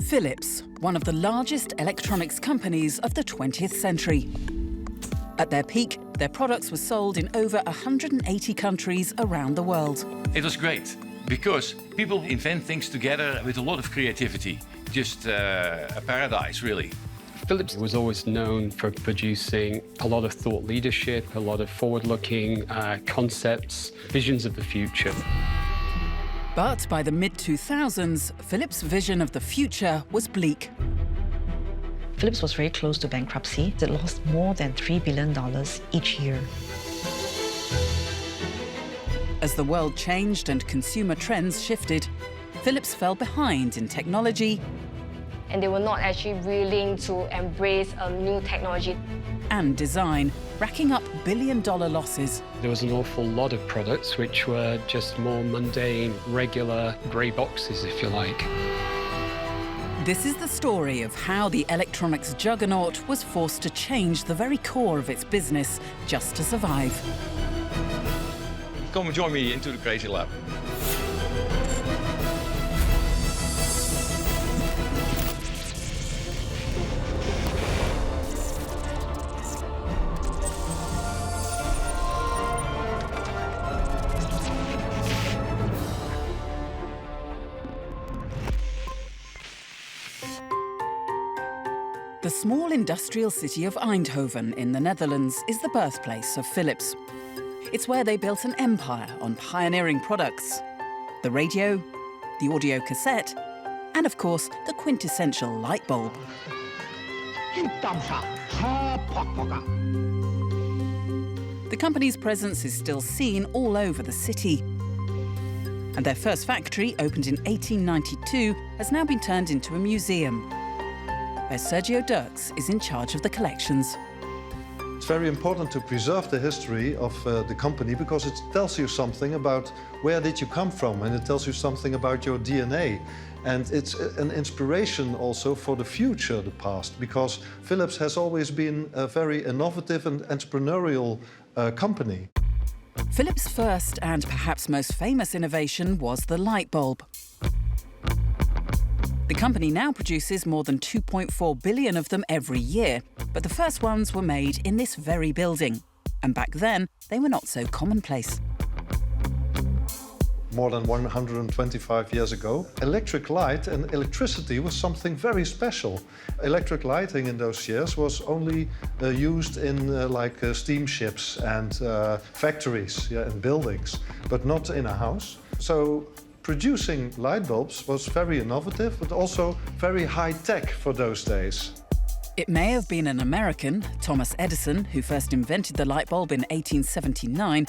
Philips, one of the largest electronics companies of the 20th century. At their peak, their products were sold in over 180 countries around the world. It was great because people invent things together with a lot of creativity. Just a paradise, really. Philips was always known for producing a lot of thought leadership, a lot of forward-looking concepts, visions of the future. But by the mid-2000s, Philips' vision of the future was bleak. Philips was very close to bankruptcy. It lost more than $3 billion each year. As the world changed and consumer trends shifted, Philips fell behind in technology and they were not actually willing to embrace new technology. And design, racking up billion-dollar losses. There was an awful lot of products which were just more mundane, regular grey boxes, if you like. This is the story of how the electronics juggernaut was forced to change the very core of its business just to survive. Come and join me into the crazy lab. The small industrial city of Eindhoven in the Netherlands is the birthplace of Philips. It's where they built an empire on pioneering products. The radio, the audio cassette, and of course, the quintessential light bulb. The company's presence is still seen all over the city. And their first factory, opened in 1892, has now been turned into a museum, where Sergio Dirks is in charge of the collections. It's very important to preserve the history of the company because it tells you something about where did you come from, and it tells you something about your DNA. And it's an inspiration also for the future, the past, because Philips has always been a very innovative and entrepreneurial company. Philips' first and perhaps most famous innovation was the light bulb. The company now produces more than 2.4 billion of them every year, but the first ones were made in this very building. And back then, they were not so commonplace. More than 125 years ago, electric light and electricity was something very special. Electric lighting in those years was only used in steamships and factories, and buildings, but not in a house. So producing light bulbs was very innovative, but also very high-tech for those days. It may have been an American, Thomas Edison, who first invented the light bulb in 1879,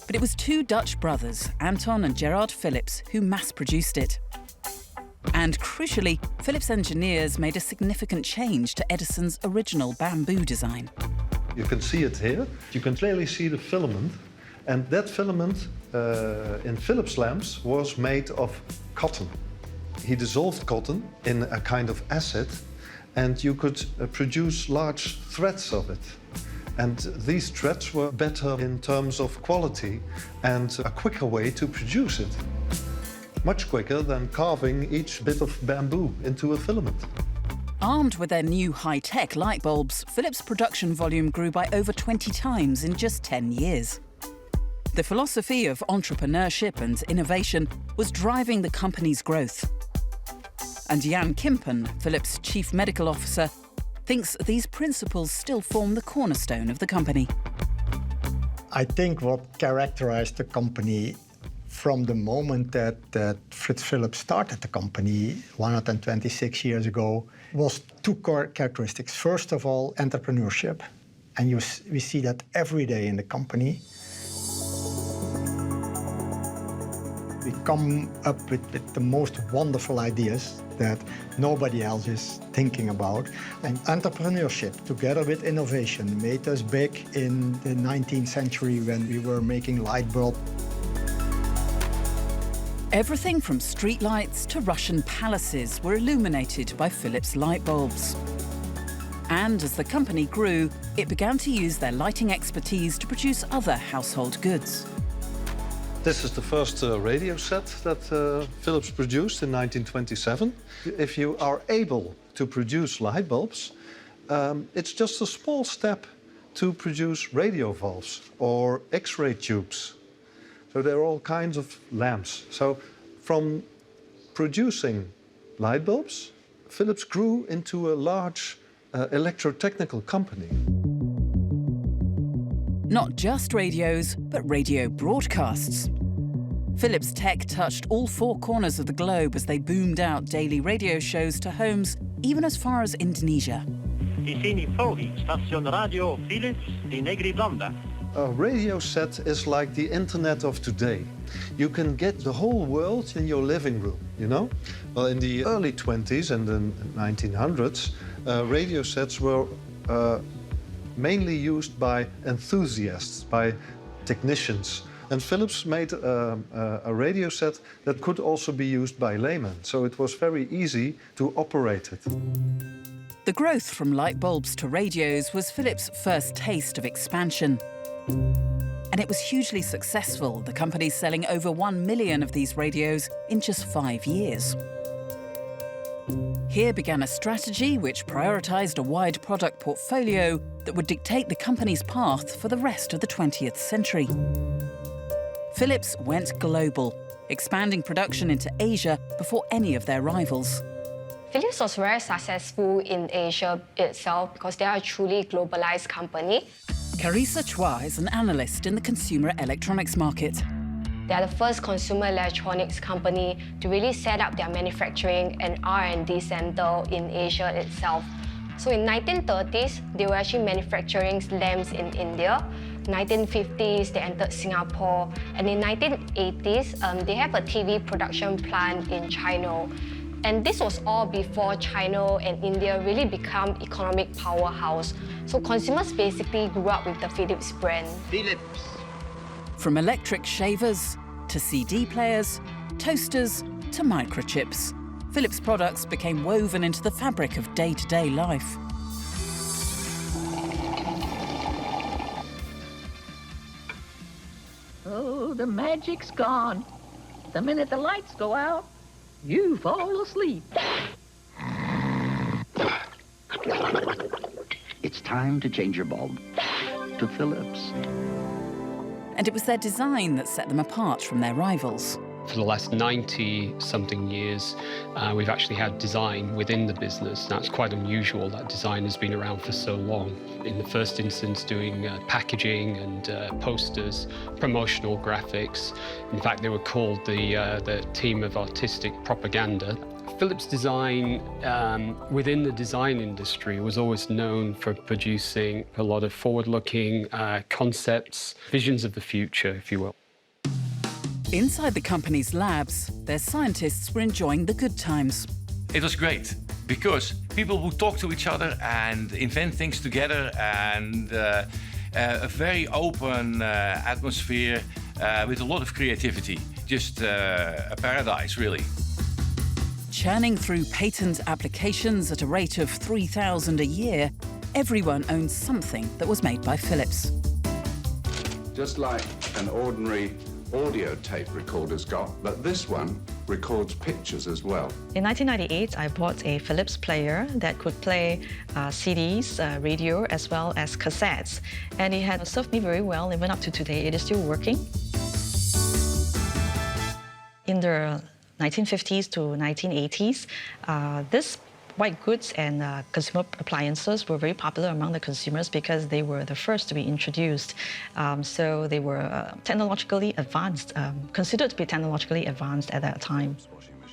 but it was two Dutch brothers, Anton and Gerard Philips, who mass-produced it. And crucially, Philips engineers made a significant change to Edison's original bamboo design. You can see it here. You can clearly see the filament. And that filament in Philips lamps was made of cotton. He dissolved cotton in a kind of acid, and you could produce large threads of it. And these threads were better in terms of quality and a quicker way to produce it. Much quicker than carving each bit of bamboo into a filament. Armed with their new high-tech light bulbs, Philips' production volume grew by over 20 times in just 10 years. The philosophy of entrepreneurship and innovation was driving the company's growth. And Jan Kimpen, Philips' chief medical officer, thinks these principles still form the cornerstone of the company. I think what characterized the company from the moment that Fritz Philips started the company 126 years ago was two core characteristics. First of all, entrepreneurship. And we see that every day in the company. We come up with the most wonderful ideas that nobody else is thinking about. And entrepreneurship, together with innovation, made us big in the 19th century when we were making light bulbs. Everything from streetlights to Russian palaces were illuminated by Philips light bulbs. And as the company grew, it began to use their lighting expertise to produce other household goods. This is the first radio set that Philips produced in 1927. If you are able to produce light bulbs, it's just a small step to produce radio valves or X-ray tubes. So there are all kinds of lamps. So from producing light bulbs, Philips grew into a large electrotechnical company. Not just radios, but radio broadcasts. Philips tech touched all four corners of the globe as they boomed out daily radio shows to homes even as far as Indonesia. Station Radio Philips di Negri Blanda. A radio set is like the internet of today. You can get the whole world in your living room, you know? Well, in the early 20s and the 1900s, radio sets were mainly used by enthusiasts, by technicians. And Philips made a radio set that could also be used by laymen, so it was very easy to operate it. The growth from light bulbs to radios was Philips' first taste of expansion. And it was hugely successful, the company selling over 1 million of these radios in just 5 years. Here began a strategy which prioritised a wide product portfolio that would dictate the company's path for the rest of the 20th century. Philips went global, expanding production into Asia before any of their rivals. Philips was very successful in Asia itself because they are a truly globalized company. Carissa Chua is an analyst in the consumer electronics market. They are the first consumer electronics company to really set up their manufacturing and R&D center in Asia itself. So in 1930s, they were actually manufacturing lamps in India. 1950s, they entered Singapore. And in 1980s, they have a TV production plant in China. And this was all before China and India really become economic powerhouse. So consumers basically grew up with the Philips brand. Philips. From electric shavers to CD players, toasters to microchips, Philips products became woven into the fabric of day-to-day life. Oh, the magic's gone. The minute the lights go out, you fall asleep. It's time to change your bulb to Philips. And it was their design that set them apart from their rivals. For the last 90-something years, we've actually had design within the business. That's quite unusual. That design has been around for so long. In the first instance, doing packaging and posters, promotional graphics. In fact, they were called the team of artistic propaganda. Philips design within the design industry was always known for producing a lot of forward-looking concepts, visions of the future, if you will. Inside the company's labs, their scientists were enjoying the good times. It was great because people would talk to each other and invent things together, and a very open atmosphere with a lot of creativity. Just a paradise, really. Churning through patent applications at a rate of 3,000 a year, everyone owned something that was made by Philips. Just like an ordinary audio tape recorder's got, but this one records pictures as well. In 1998, I bought a Philips player that could play CDs, radio, as well as cassettes. And it had served me very well, even up to today. It is still working. In the 1950s to 1980s, this white goods and consumer appliances were very popular among the consumers because they were the first to be introduced. So they were technologically advanced, considered to be technologically advanced at that time.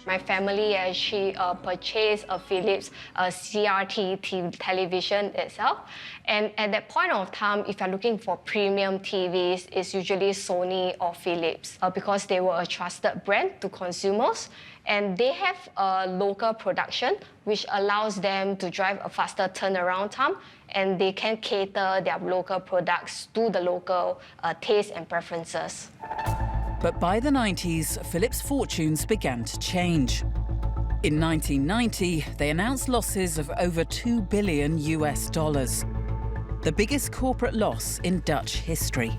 My family actually purchased a Philips CRT television itself. And at that point of time, if you're looking for premium TVs, it's usually Sony or Philips because they were a trusted brand to consumers. And they have a local production, which allows them to drive a faster turnaround time, and they can cater their local products to the local taste and preferences. But by the 90s, Philips' fortunes began to change. In 1990, they announced losses of over $2 billion, the biggest corporate loss in Dutch history.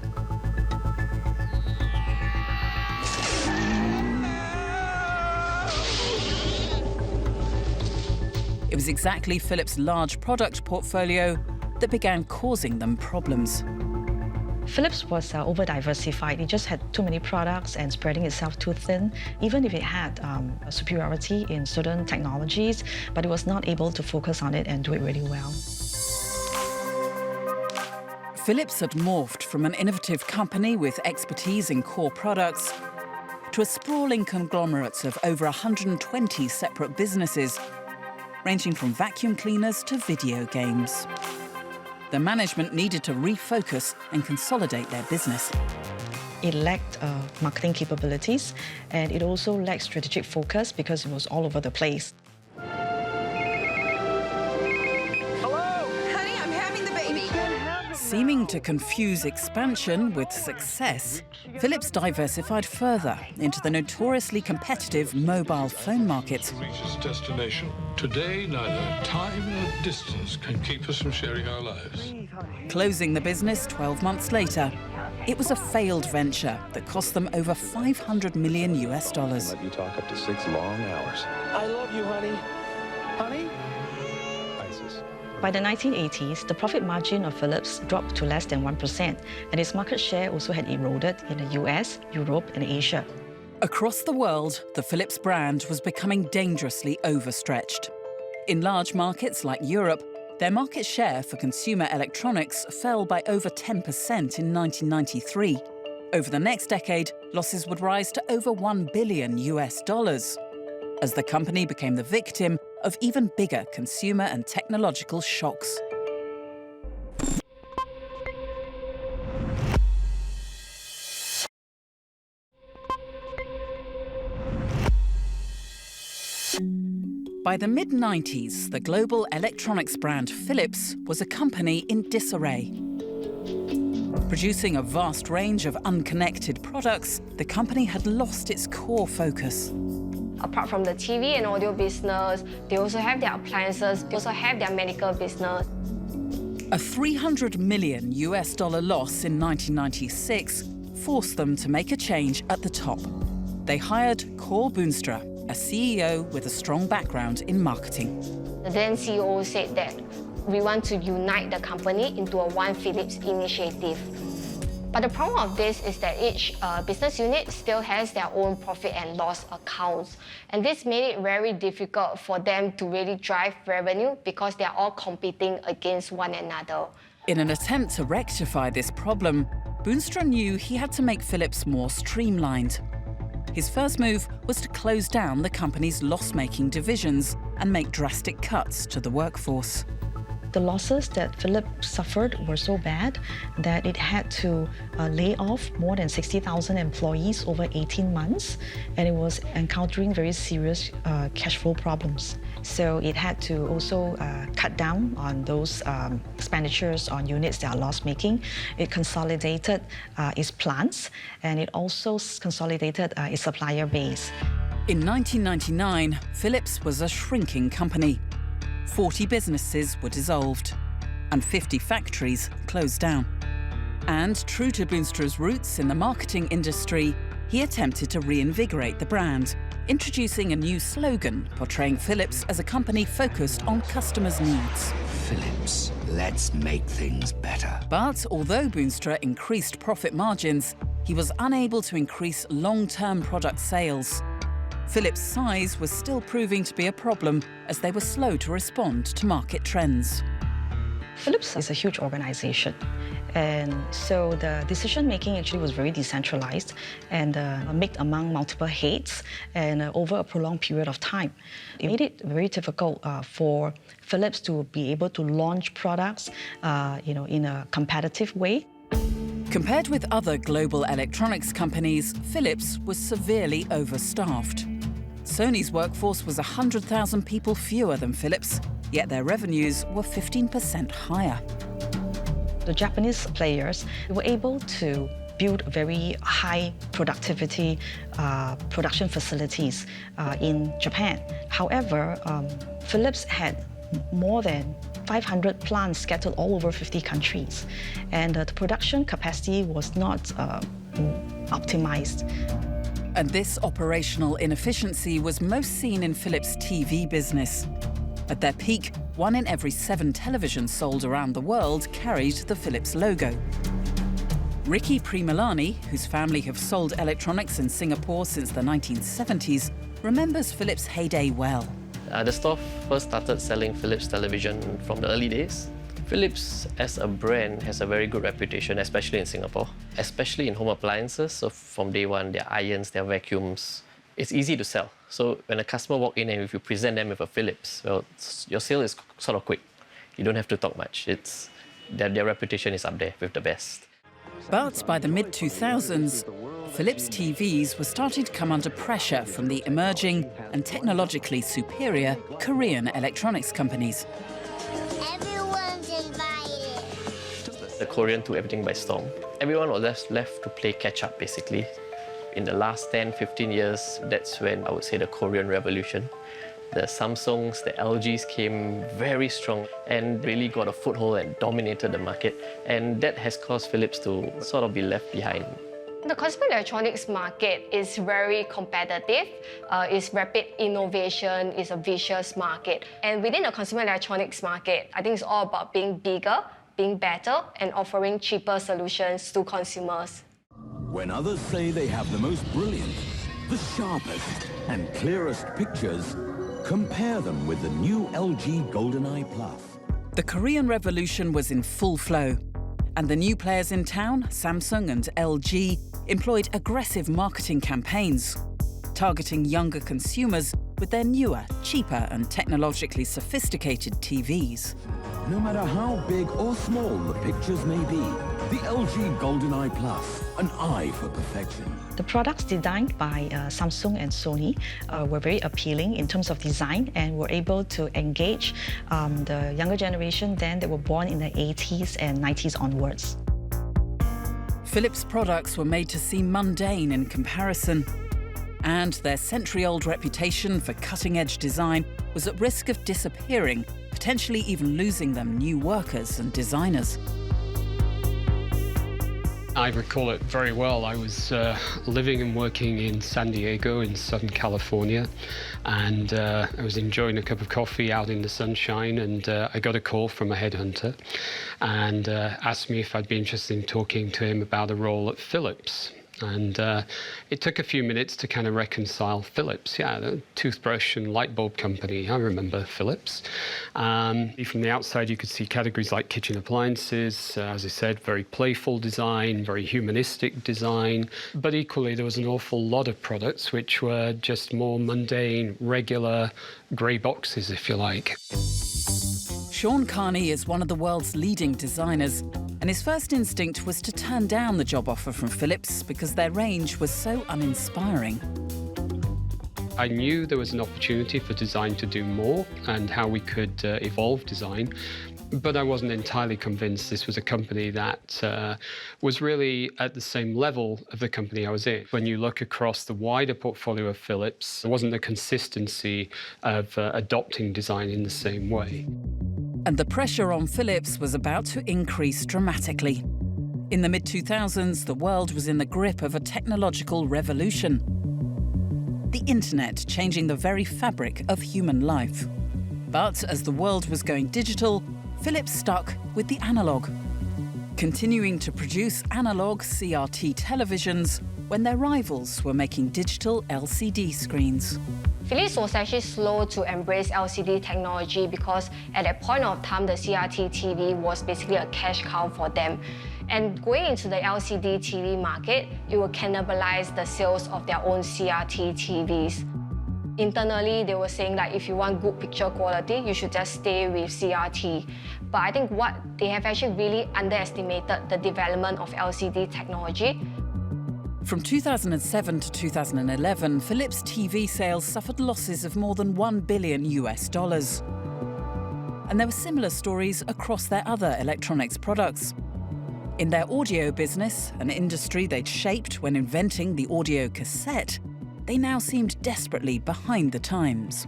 It was exactly Philips' large product portfolio that began causing them problems. Philips was over-diversified. It just had too many products and spreading itself too thin, even if it had a superiority in certain technologies, but it was not able to focus on it and do it really well. Philips had morphed from an innovative company with expertise in core products to a sprawling conglomerate of over 120 separate businesses, ranging from vacuum cleaners to video games. The management needed to refocus and consolidate their business. It lacked marketing capabilities, and it also lacked strategic focus because it was all over the place. Seeming to confuse expansion with success, Philips diversified further into the notoriously competitive mobile phone market. Reach its destination. Today, neither time nor distance can keep us from sharing our lives. Closing the business 12 months later, it was a failed venture that cost them over $500 million. Let you talk up to 6 long hours. I love you, honey. Honey? ISIS. By the 1980s, the profit margin of Philips dropped to less than 1%, and its market share also had eroded in the US, Europe, and Asia. Across the world, the Philips brand was becoming dangerously overstretched. In large markets like Europe, their market share for consumer electronics fell by over 10% in 1993. Over the next decade, losses would rise to over $1 billion as the company became the victim of even bigger consumer and technological shocks. By the mid-90s, the global electronics brand Philips was a company in disarray. Producing a vast range of unconnected products, the company had lost its core focus. Apart from the TV and audio business, they also have their appliances, they also have their medical business. A $300 million loss in 1996 forced them to make a change at the top. They hired Cor Boonstra, a CEO with a strong background in marketing. The then CEO said that we want to unite the company into a One Philips initiative. But the problem of this is that each business unit still has their own profit and loss accounts. And this made it very difficult for them to really drive revenue because they're all competing against one another. In an attempt to rectify this problem, Boonstra knew he had to make Philips more streamlined. His first move was to close down the company's loss-making divisions and make drastic cuts to the workforce. The losses that Philips suffered were so bad that it had to lay off more than 60,000 employees over 18 months, and it was encountering very serious cash flow problems. So it had to also cut down on those expenditures on units that are loss-making. It consolidated its plants, and it also consolidated its supplier base. In 1999, Philips was a shrinking company. 40 businesses were dissolved, and 50 factories closed down. And true to Boonstra's roots in the marketing industry, he attempted to reinvigorate the brand, introducing a new slogan portraying Philips as a company focused on customers' needs. Philips, let's make things better. But although Boonstra increased profit margins, he was unable to increase long-term product sales. Philips' size was still proving to be a problem as they were slow to respond to market trends. Philips is a huge organization, and so the decision-making actually was very decentralized and made among multiple heads and over a prolonged period of time. It made it very difficult for Philips to be able to launch products in a competitive way. Compared with other global electronics companies, Philips was severely overstaffed. Sony's workforce was 100,000 people fewer than Philips, yet their revenues were 15% higher. The Japanese players were able to build very high productivity production facilities in Japan. However, Philips had more than 500 plants scattered all over 50 countries, and the production capacity was not optimized. And this operational inefficiency was most seen in Philips' TV business. At their peak, 1 in every 7 televisions sold around the world carried the Philips logo. Ricky Primilani, whose family have sold electronics in Singapore since the 1970s, remembers Philips' heyday well. The store first started selling Philips television from the early days. Philips as a brand has a very good reputation, especially in Singapore, especially in home appliances. So from day one, their irons, their vacuums, it's easy to sell. So when a customer walks in and if you present them with a Philips, well, your sale is sort of quick. You don't have to talk much. Their reputation is up there with the best. But by the mid-2000s, Philips TVs were starting to come under pressure from the emerging and technologically superior Korean electronics companies. Everyone's invited. The Korean took everything by storm. Everyone was left to play catch-up, basically. In the last 10, 15 years, that's when I would say the Korean revolution. The Samsungs, the LGs came very strong and really got a foothold and dominated the market. And that has caused Philips to sort of be left behind. The consumer electronics market is very competitive. It's rapid innovation, it's a vicious market. And within the consumer electronics market, I think it's all about being bigger, being better, and offering cheaper solutions to consumers. When others say they have the most brilliant, the sharpest, and clearest pictures, compare them with the new LG GoldenEye Plus. The Korean revolution was in full flow, and the new players in town, Samsung and LG, employed aggressive marketing campaigns, targeting younger consumers with their newer, cheaper and technologically sophisticated TVs. No matter how big or small the pictures may be, the LG GoldenEye Plus, an eye for perfection. The products designed by Samsung and Sony were very appealing in terms of design and were able to engage the younger generation then that were born in the 80s and 90s onwards. Philips products were made to seem mundane in comparison, and their century-old reputation for cutting-edge design was at risk of disappearing, potentially even losing them new workers and designers. I recall it very well. I was living and working in San Diego in Southern California, and I was enjoying a cup of coffee out in the sunshine, and I got a call from a headhunter and asked me if I'd be interested in talking to him about a role at Philips. And it took a few minutes to kind of reconcile Philips. Yeah, the toothbrush and light bulb company. I remember Philips. From the outside, you could see categories like kitchen appliances. As I said, very playful design, very humanistic design. But equally, there was an awful lot of products which were just more mundane, regular, grey boxes, if you like. Sean Carney is one of the world's leading designers, and his first instinct was to turn down the job offer from Philips because their range was so uninspiring. I knew there was an opportunity for design to do more and how we could evolve design, but I wasn't entirely convinced this was a company that was really at the same level of the company I was in. When you look across the wider portfolio of Philips, there wasn't the consistency of adopting design in the same way. And the pressure on Philips was about to increase dramatically. In the mid-2000s, the world was in the grip of a technological revolution. The internet changing the very fabric of human life. But as the world was going digital, Philips stuck with the analog, continuing to produce analog CRT televisions when their rivals were making digital LCD screens. Philips was actually slow to embrace LCD technology because at that point of time, the CRT TV was basically a cash cow for them. And going into the LCD TV market, it will cannibalize the sales of their own CRT TVs. Internally, they were saying that if you want good picture quality, you should just stay with CRT. But I think what they have actually really underestimated the development of LCD technology. From 2007 to 2011, Philips TV sales suffered losses of more than $1 billion. And there were similar stories across their other electronics products. In their audio business, an industry they'd shaped when inventing the audio cassette, they now seemed desperately behind the times.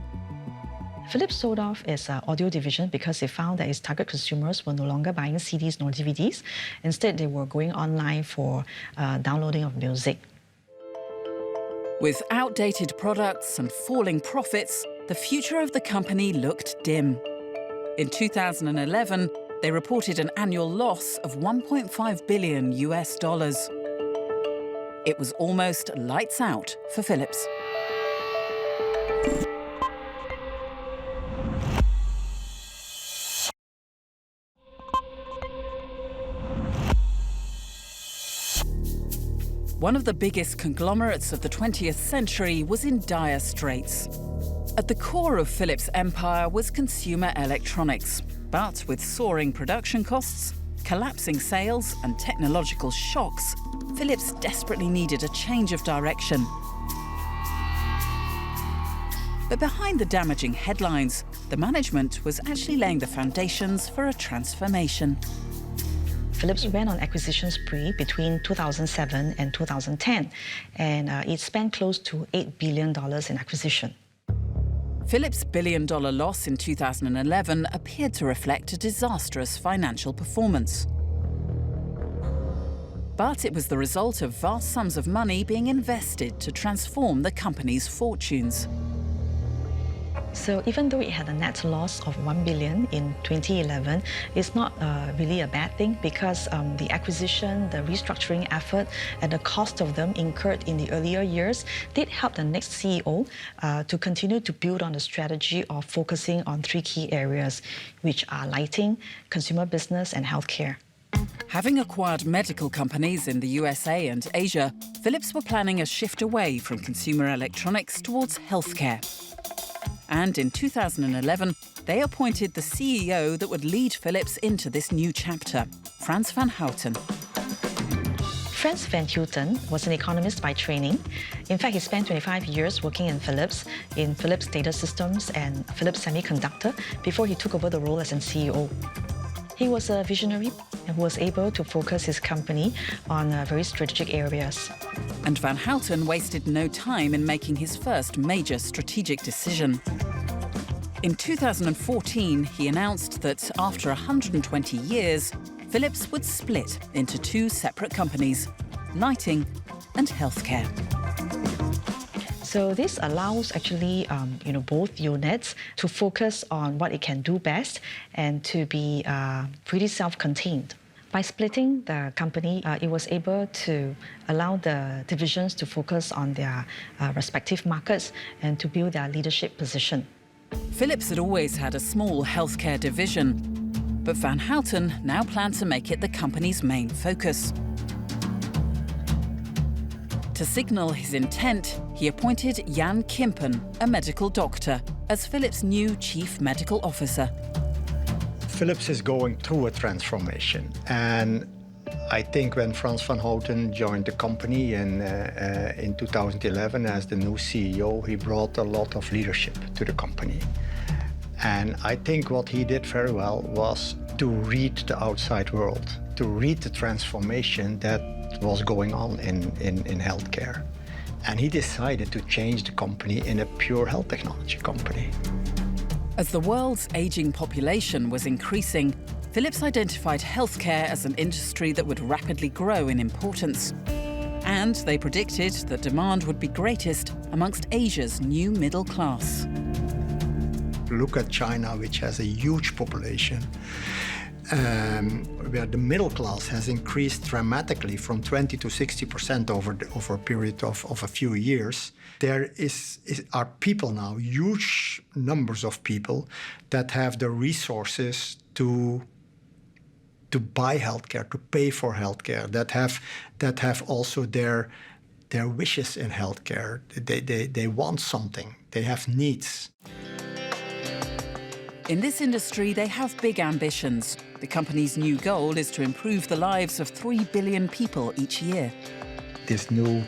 Philips sold off its audio division because they found that its target consumers were no longer buying CDs nor DVDs. Instead, they were going online for downloading of music. With outdated products and falling profits, the future of the company looked dim. In 2011, they reported an annual loss of $1.5 billion. It was almost lights out for Philips. One of the biggest conglomerates of the 20th century was in dire straits. At the core of Philips' empire was consumer electronics, but with soaring production costs, collapsing sales and technological shocks, Philips desperately needed a change of direction. But behind the damaging headlines, the management was actually laying the foundations for a transformation. Philips went on acquisition spree between 2007 and 2010, and it spent close to $8 billion in acquisition. Philips' billion-dollar loss in 2011 appeared to reflect a disastrous financial performance. But it was the result of vast sums of money being invested to transform the company's fortunes. So even though it had a net loss of $1 billion in 2011, it's not really a bad thing, because the acquisition, the restructuring effort, and the cost of them incurred in the earlier years did help the next CEO to continue to build on the strategy of focusing on three key areas, which are lighting, consumer business, and healthcare. Having acquired medical companies in the USA and Asia, Philips were planning a shift away from consumer electronics towards healthcare. And in 2011, they appointed the CEO that would lead Philips into this new chapter, Frans van Houten. Frans van Houten was an economist by training. In fact, he spent 25 years working in Philips Data Systems and Philips Semiconductor, before he took over the role as an CEO. He was a visionary and was able to focus his company on very strategic areas. And Van Houten wasted no time in making his first major strategic decision. In 2014, he announced that after 120 years, Philips would split into two separate companies, lighting and healthcare. So this allows actually both units to focus on what it can do best and to be pretty self-contained. By splitting the company, it was able to allow the divisions to focus on their respective markets and to build their leadership position. Philips had always had a small healthcare division, but Van Houten now planned to make it the company's main focus. To signal his intent, he appointed Jan Kimpen, a medical doctor, as Philips' new chief medical officer. Philips is going through a transformation, and I think when Frans van Houten joined the company in 2011 as the new CEO, he brought a lot of leadership to the company. And I think what he did very well was to read the outside world, to read the transformation that was going on in healthcare. And he decided to change the company in a pure health technology company. As the world's aging population was increasing, Philips identified healthcare as an industry that would rapidly grow in importance. And they predicted that demand would be greatest amongst Asia's new middle class. Look at China, which has a huge population, where the middle class has increased dramatically from 20 to 60% over a period of a few years. There are people now, huge numbers of people, that have the resources to buy healthcare, to pay for healthcare, that have also their wishes in healthcare. They want something. They have needs. In this industry, they have big ambitions. The company's new goal is to improve the lives of 3 billion people each year. This new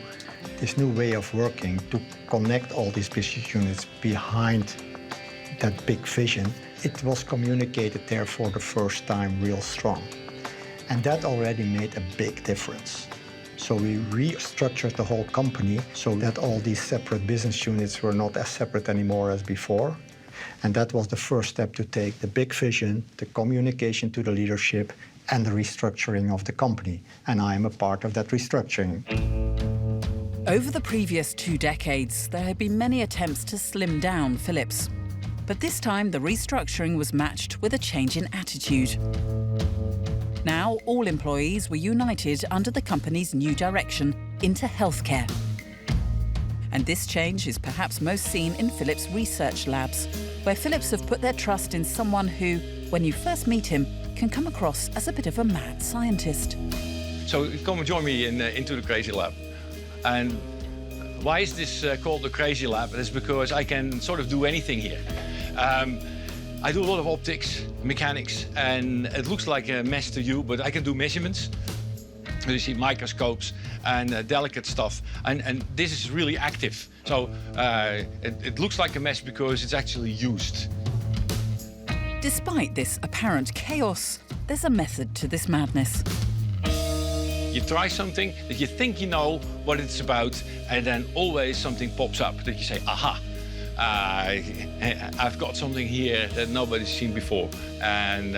way of working to connect all these business units behind that big vision, it was communicated there for the first time real strong. And that already made a big difference. So we restructured the whole company so that all these separate business units were not as separate anymore as before. And that was the first step to take the big vision, the communication to the leadership, and the restructuring of the company. And I am a part of that restructuring. Over the previous 2 decades, there had been many attempts to slim down Philips. But this time, the restructuring was matched with a change in attitude. Now, all employees were united under the company's new direction into healthcare. And this change is perhaps most seen in Philips research labs, where Philips have put their trust in someone who, when you first meet him, can come across as a bit of a mad scientist. So come and join me into the Crazy Lab. And why is this called the Crazy Lab? It's because I can sort of do anything here. I do a lot of optics, mechanics, and it looks like a mess to you, but I can do measurements. You see microscopes and delicate stuff, and this is really active. So it looks like a mess because it's actually used. Despite this apparent chaos, there's a method to this madness. You try something that you think you know what it's about, and then always something pops up that you say, aha, I've got something here that nobody's seen before. And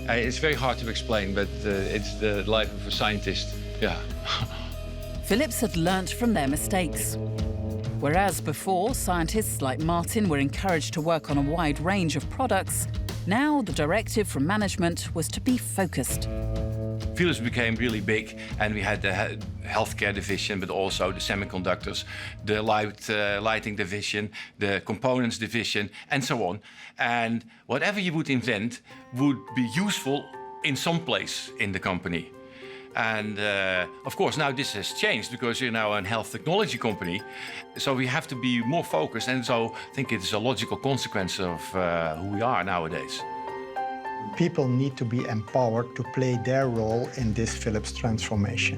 it's very hard to explain, but it's the life of a scientist, yeah. Philips had learnt from their mistakes. Whereas before, scientists like Martin were encouraged to work on a wide range of products, now the directive from management was to be focused. Philips became really big, and we had the healthcare division, but also the semiconductors, the lighting division, the components division, and so on. And whatever you would invent would be useful in some place in the company. And of course, now this has changed because we're now a health technology company. So we have to be more focused. And so I think it's a logical consequence of who we are nowadays. People need to be empowered to play their role in this Philips transformation.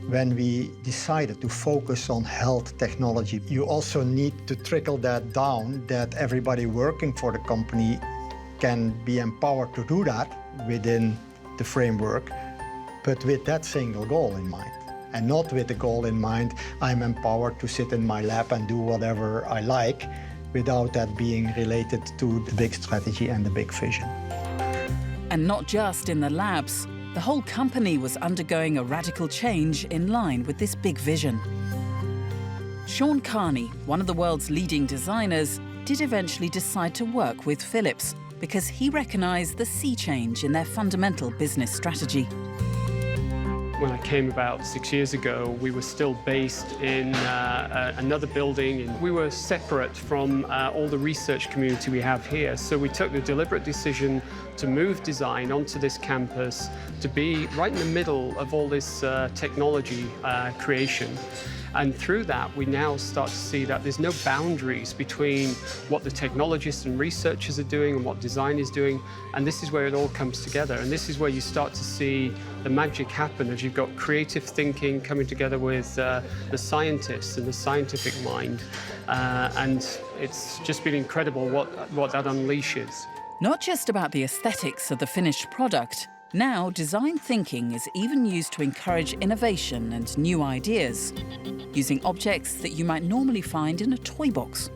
When we decided to focus on health technology, you also need to trickle that down, that everybody working for the company can be empowered to do that within the framework, but with that single goal in mind. And not with the goal in mind, I'm empowered to sit in my lab and do whatever I like, without that being related to the big strategy and the big vision. And not just in the labs, the whole company was undergoing a radical change in line with this big vision. Sean Carney, one of the world's leading designers, did eventually decide to work with Philips because he recognised the sea change in their fundamental business strategy. When I came about 6 years ago, we were still based in another building. We were separate from all the research community we have here. So we took the deliberate decision to move design onto this campus to be right in the middle of all this technology creation. And through that, we now start to see that there's no boundaries between what the technologists and researchers are doing and what design is doing. And this is where it all comes together. And this is where you start to see the magic happen as you've got creative thinking coming together with the scientists and the scientific mind. And it's just been incredible what that unleashes. Not just about the aesthetics of the finished product. Now, design thinking is even used to encourage innovation and new ideas, using objects that you might normally find in a toy box.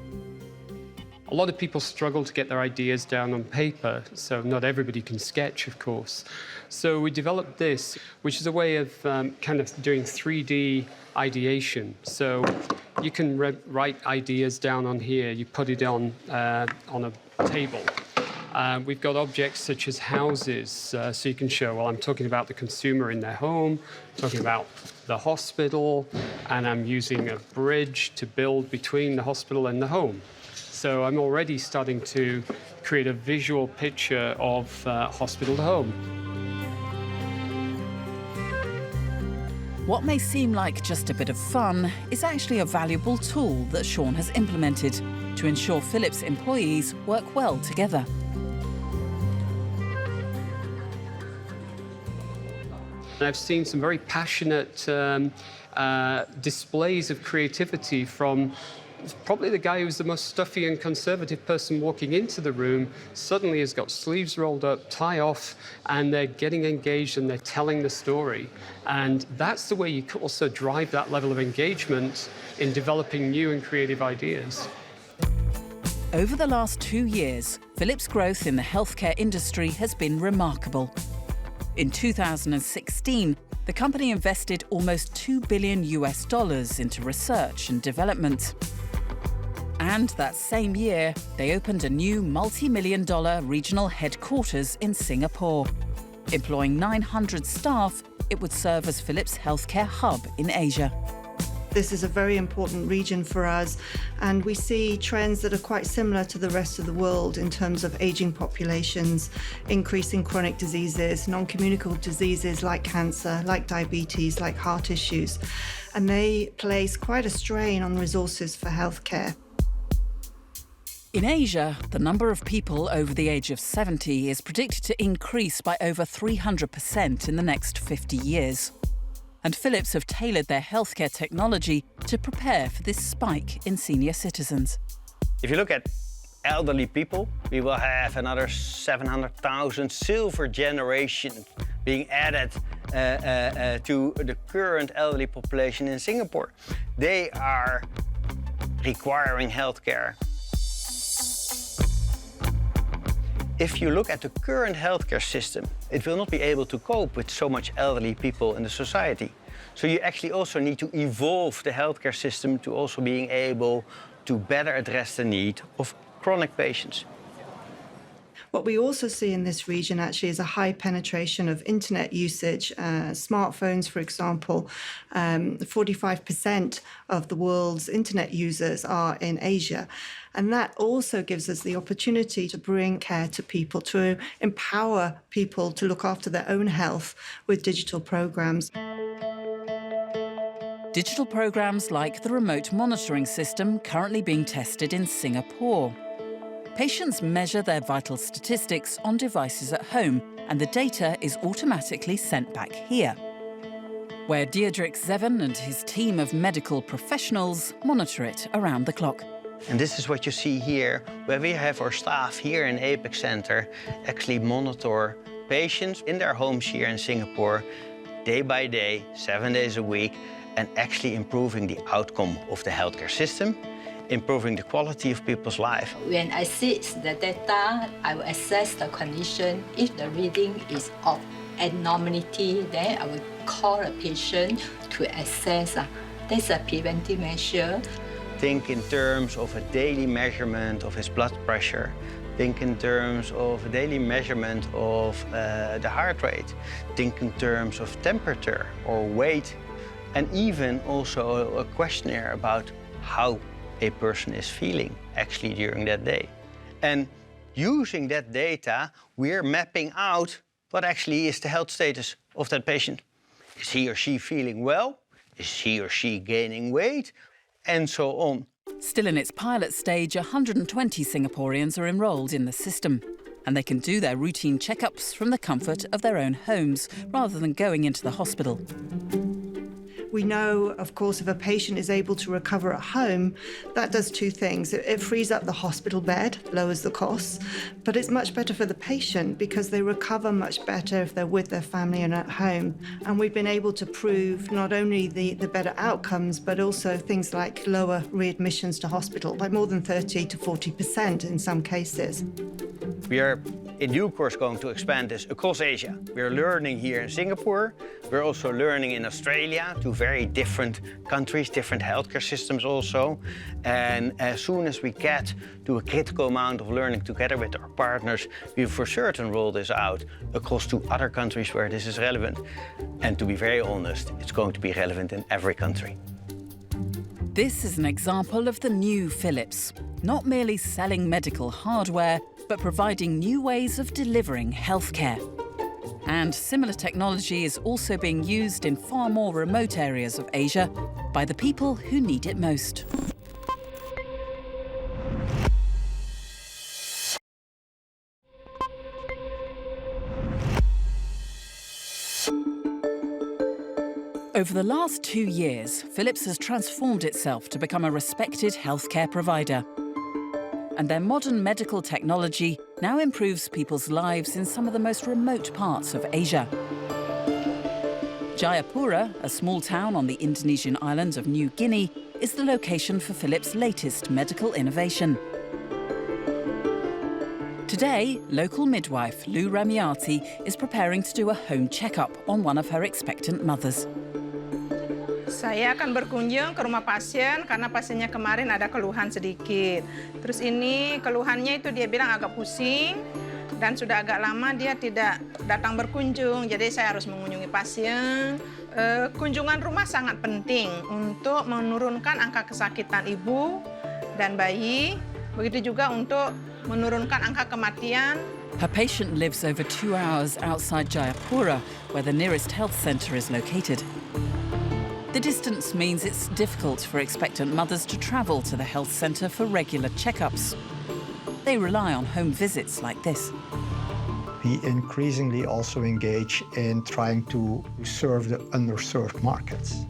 A lot of people struggle to get their ideas down on paper, so not everybody can sketch, of course. So we developed this, which is a way of kind of doing 3D ideation. So you can write ideas down on here, you put it on a table. We've got objects such as houses, so you can show, well, I'm talking about the consumer in their home, talking about the hospital, and I'm using a bridge to build between the hospital and the home. So I'm already starting to create a visual picture of hospital to home. What may seem like just a bit of fun is actually a valuable tool that Sean has implemented to ensure Philips employees work well together. I've seen some very passionate displays of creativity from probably the guy who's the most stuffy and conservative person walking into the room suddenly has got sleeves rolled up, tie off, and they're getting engaged and they're telling the story. And that's the way you can also drive that level of engagement in developing new and creative ideas. Over the last 2 years, Philips' growth in the healthcare industry has been remarkable. In 2016, The company invested almost $2 billion into research and development. And that same year, they opened a new multi-million-dollar regional headquarters in Singapore. Employing 900 staff, it would serve as Philips' healthcare hub in Asia. This is a very important region for us, and we see trends that are quite similar to the rest of the world in terms of aging populations, increasing chronic diseases, non-communicable diseases like cancer, like diabetes, like heart issues, and they place quite a strain on resources for healthcare. In Asia, the number of people over the age of 70 is predicted to increase by over 300% in the next 50 years. And Philips have tailored their healthcare technology to prepare for this spike in senior citizens. If you look at elderly people, we will have another 700,000 silver generation being added to the current elderly population in Singapore. They are requiring healthcare. If you look at the current healthcare system, it will not be able to cope with so much elderly people in the society. So you actually also need to evolve the healthcare system to also being able to better address the need of chronic patients. What we also see in this region actually is a high penetration of internet usage, smartphones, for example. 45% of the world's internet users are in Asia. And that also gives us the opportunity to bring care to people, to empower people to look after their own health with digital programs. Digital programs like the remote monitoring system currently being tested in Singapore. Patients measure their vital statistics on devices at home, and the data is automatically sent back here, where Diedrich Zeven and his team of medical professionals monitor it around the clock. And this is what you see here, where we have our staff here in Apex Center actually monitor patients in their homes here in Singapore, day by day, 7 days a week, and actually improving the outcome of the healthcare system, improving the quality of people's life. When I see the data, I will assess the condition. If the reading is of abnormality, then I will call a patient to assess. That's a preventive measure. Think in terms of a daily measurement of his blood pressure. Think in terms of a daily measurement of the heart rate. Think in terms of temperature or weight. And even also a questionnaire about how a person is feeling actually during that day. And using that data, we're mapping out what actually is the health status of that patient. Is he or she feeling well? Is he or she gaining weight? And so on. Still in its pilot stage, 120 Singaporeans are enrolled in the system, and they can do their routine checkups from the comfort of their own homes rather than going into the hospital. We know, of course, if a patient is able to recover at home, that does two things. It frees up the hospital bed, lowers the costs, but it's much better for the patient because they recover much better if they're with their family and at home. And we've been able to prove not only the better outcomes, but also things like lower readmissions to hospital by more than 30 to 40% in some cases. We are in due course going to expand this across Asia. We're learning here in Singapore. We're also learning in Australia, two very different countries, different healthcare systems also. And as soon as we get to a critical amount of learning together with our partners, we will for certain roll this out across to other countries where this is relevant. And to be very honest, it's going to be relevant in every country. This is an example of the new Philips, not merely selling medical hardware, but providing new ways of delivering healthcare. And similar technology is also being used in far more remote areas of Asia by the people who need it most. Over the last 2 years, Philips has transformed itself to become a respected healthcare provider. And their modern medical technology now improves people's lives in some of the most remote parts of Asia. Jayapura, a small town on the Indonesian island of New Guinea, is the location for Philips' latest medical innovation. Today, local midwife Lou Ramiati is preparing to do a home checkup on one of her expectant mothers. Saya akan berkunjung ke rumah pasien karena pasiennya kemarin ada keluhan sedikit. Terus ini keluhannya itu dia bilang agak pusing dan sudah agak lama dia tidak datang berkunjung. Jadi saya harus mengunjungi pasien. Kunjungan rumah sangat penting untuk menurunkan angka kesakitan ibu dan bayi. Begitu juga untuk menurunkan angka kematian. Her patient lives over 2 hours outside Jayapura, where the nearest health centre is located. The distance means it's difficult for expectant mothers to travel to the health centre for regular checkups. They rely on home visits like this. We increasingly also engage in trying to serve the underserved markets.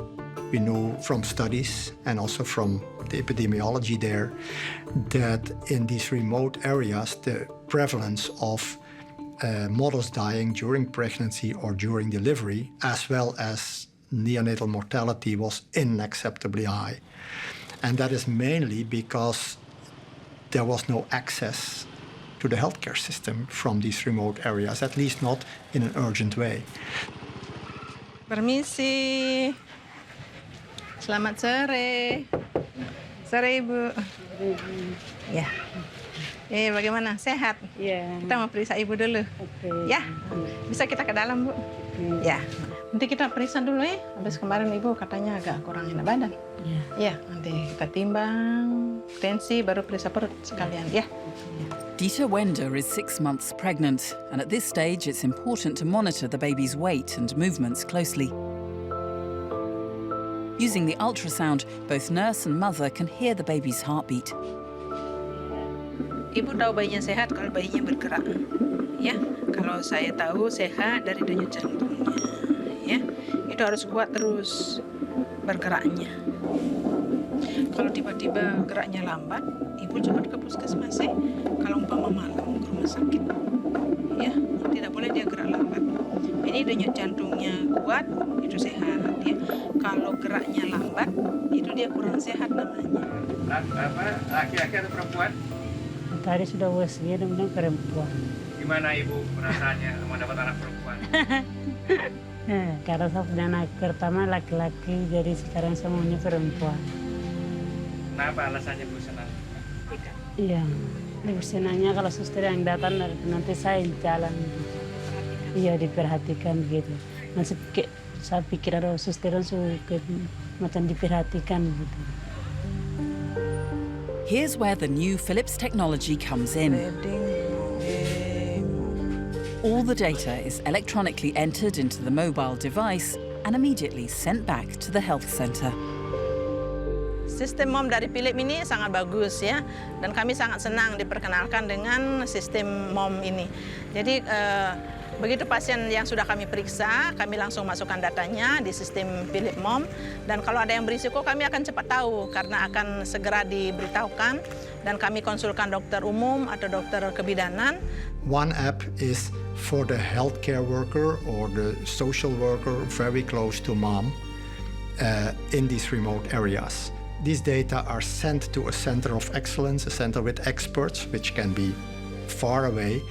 We know from studies and also from the epidemiology there that in these remote areas, the prevalence of mothers dying during pregnancy or during delivery, as well as neonatal mortality, was unacceptably high. And that is mainly because there was no access to the healthcare system from these remote areas, at least not in an urgent way. Permisi. Selamat sore. Sore, Ibu. Ya. Bagaimana? Sehat? Iya. Kita mau periksa Ibu dulu. Oke. Ya. Bisa kita ke dalam, Bu? Ya. Nanti kita periksa dulu ya. Habis kemarin Ibu katanya agak kurang enak badan. Iya. Ya, nanti kita timbang tensi baru periksa perut sekalian, ya. Dita Wender is 6 months pregnant, and at this stage it's important to monitor the baby's weight and movements closely. Using the ultrasound, both nurse and mother can hear the baby's heartbeat. Ibu tahu bayinya sehat kalau bayinya bergerak. Ya, kalau saya tahu sehat dari denyut jantungnya. Ya, itu harus kuat terus bergeraknya. Kalau tiba-tiba geraknya lambat, ibu cepat ke puskesmas ya. Kalau umpama malam ke rumah sakit, ya tidak boleh dia gerak lambat. Ini denyut jantungnya kuat, itu sehat ya. Kalau geraknya lambat, itu dia kurang sehat namanya. Laki-laki atau perempuan? Tadi sudah usia dan perempuan. Gimana ibu perasaannya mau dapat anak perempuan? Karena saya punya anak pertama laki-laki, jadi sekarang saya maunya perempuan. Kenapa alasannya Bu senang? Iya, ibu senangnya kalau suster yang datang nanti saya jalan. Iya, diperhatikan gitu. Masih saya pikir ada suster yang macam diperhatikan gitu. Here's where the new Philips technology comes in. All the data is electronically entered into the mobile device and immediately sent back to the health centre. Sistem MOM dari Philips ini sangat bagus ya, dan kami sangat senang diperkenalkan dengan sistem MOM ini. Jadi begitu pasien yang sudah kami periksa, kami langsung masukkan datanya di sistem Philips MOM, dan kalau ada yang berisiko kami akan cepat tahu karena akan segera diberitahukan, dan kami konsulkan dokter umum atau dokter kebidanan. One app is for the healthcare worker or the social worker very close to mom in these remote areas. These data are sent to a center of excellence, a center with experts, which can be far away,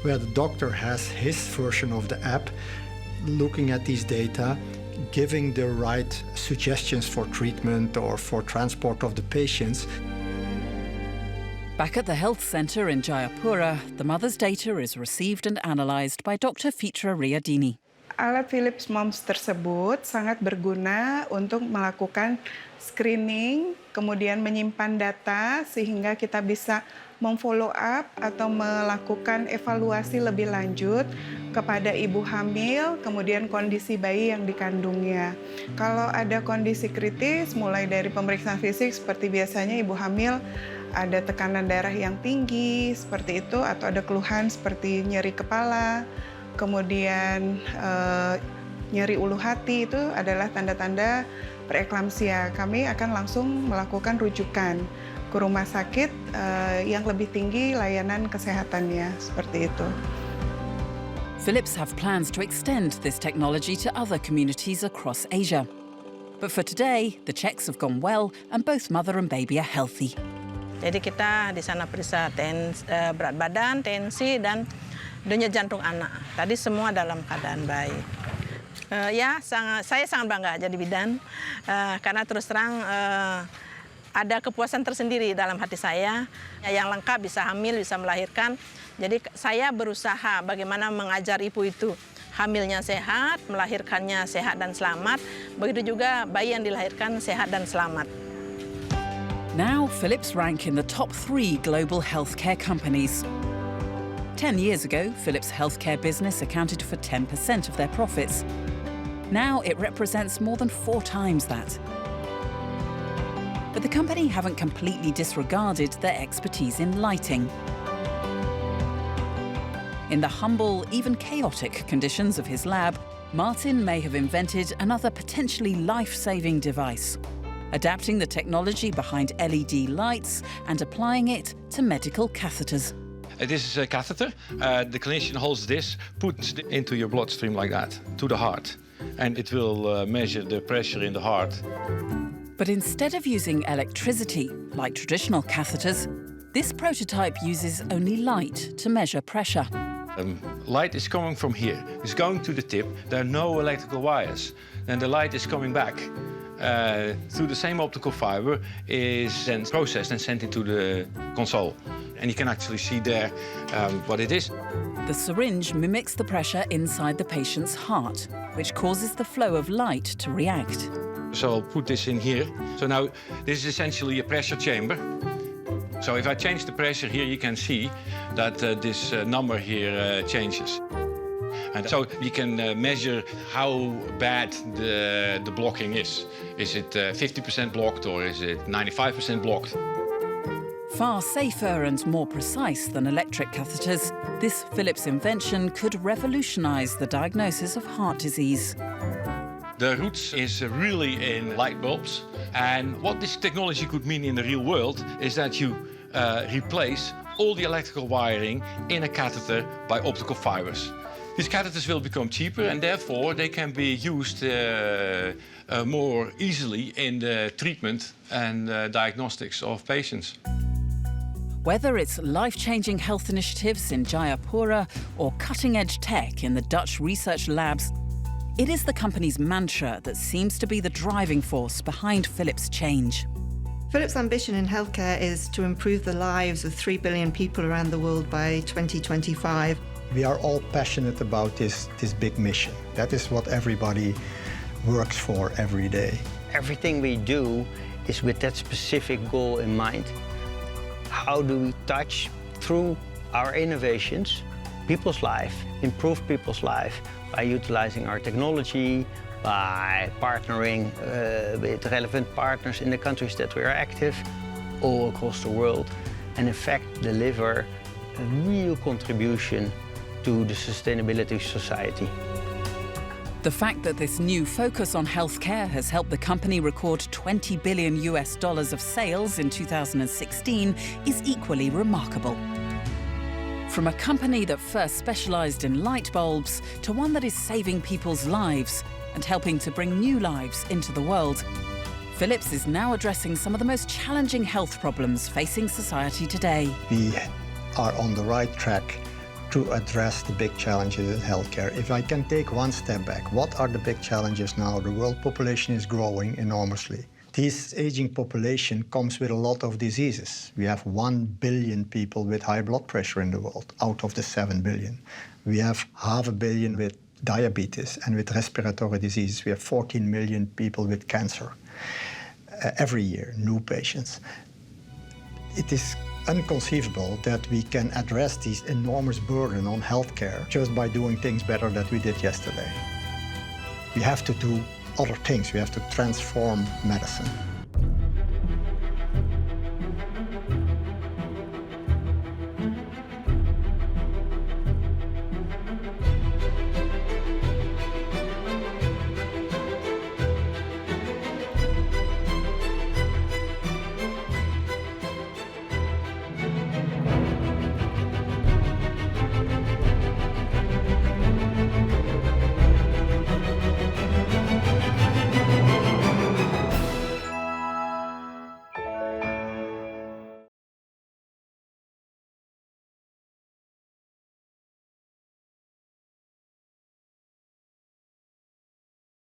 where the doctor has his version of the app, looking at these data, giving the right suggestions for treatment or for transport of the patients. Back at the health centre in Jayapura, the mother's data is received and analysed by Dr. Fitra Riyadini. Alat Philips MOMS tersebut sangat berguna untuk melakukan screening, kemudian menyimpan data sehingga kita bisa memfollow up atau melakukan evaluasi lebih lanjut kepada ibu hamil, kemudian kondisi bayi yang dikandungnya. Kalau ada kondisi kritis, mulai dari pemeriksaan fisik seperti biasanya ibu hamil ada tekanan darah yang tinggi seperti itu, atau ada keluhan seperti nyeri kepala, kemudian nyeri ulu hati, itu adalah tanda-tanda preeklamsia. Kami akan langsung melakukan rujukan ke rumah sakit yang lebih tinggi layanan kesehatannya, seperti itu. Philips have plans to extend this technology to other communities across Asia. But for today, the checks have gone well and both mother and baby are healthy. Jadi kita di sana periksa berat badan, tensi, dan denyut jantung anak. Tadi semua dalam keadaan baik. Saya sangat bangga jadi bidan karena terus terang ada kepuasan tersendiri dalam hati saya yang lengkap, bisa hamil, bisa melahirkan. Jadi saya berusaha bagaimana mengajar ibu itu hamilnya sehat, melahirkannya sehat dan selamat. Begitu juga bayi yang dilahirkan sehat dan selamat. Now, Philips rank in the top 3 global healthcare companies. 10 years ago, Philips' healthcare business accounted for 10% of their profits. Now it represents more than 4 times that. But the company haven't completely disregarded their expertise in lighting. In the humble, even chaotic conditions of his lab, Martin may have invented another potentially life-saving device, adapting the technology behind LED lights and applying it to medical catheters. This is a catheter. The clinician holds this, puts it into your bloodstream like that, to the heart. And it will measure the pressure in the heart. But instead of using electricity, like traditional catheters, this prototype uses only light to measure pressure. Light is coming from here. It's going to the tip. There are no electrical wires. Then the light is coming back through the same optical fiber, is then processed and sent into the console. And you can actually see there what it is. The syringe mimics the pressure inside the patient's heart, which causes the flow of light to react. So I'll put this in here. So now this is essentially a pressure chamber. So if I change the pressure here, you can see that this number here changes. And so you can measure how bad the blocking is. Is it 50% blocked or is it 95% blocked? Far safer and more precise than electric catheters, this Philips invention could revolutionize the diagnosis of heart disease. The roots is really in light bulbs. And what this technology could mean in the real world is that you replace all the electrical wiring in a catheter by optical fibers. These catheters will become cheaper and therefore they can be used more easily in the treatment and diagnostics of patients. Whether it's life-changing health initiatives in Jayapura or cutting-edge tech in the Dutch research labs, it is the company's mantra that seems to be the driving force behind Philips' change. Philips' ambition in healthcare is to improve the lives of 3 billion people around the world by 2025. We are all passionate about this big mission. That is what everybody works for every day. Everything we do is with that specific goal in mind. How do we touch, through our innovations, people's life, improve people's life by utilizing our technology, by partnering with relevant partners in the countries that we are active all across the world, and in fact deliver a real contribution to the sustainability of society. The fact that this new focus on healthcare has helped the company record $20 billion of sales in 2016 is equally remarkable. From a company that first specialized in light bulbs to one that is saving people's lives and helping to bring new lives into the world, Philips is now addressing some of the most challenging health problems facing society today. We are on the right track to address the big challenges in healthcare. If I can take one step back, what are the big challenges now? The world population is growing enormously. This aging population comes with a lot of diseases. We have 1 billion people with high blood pressure in the world, out of the 7 billion. We have 500 million with diabetes and with respiratory diseases. We have 14 million people with cancer. Every year, new patients. It is inconceivable that we can address this enormous burden on healthcare just by doing things better than we did yesterday. We have to do other things. We have to transform medicine.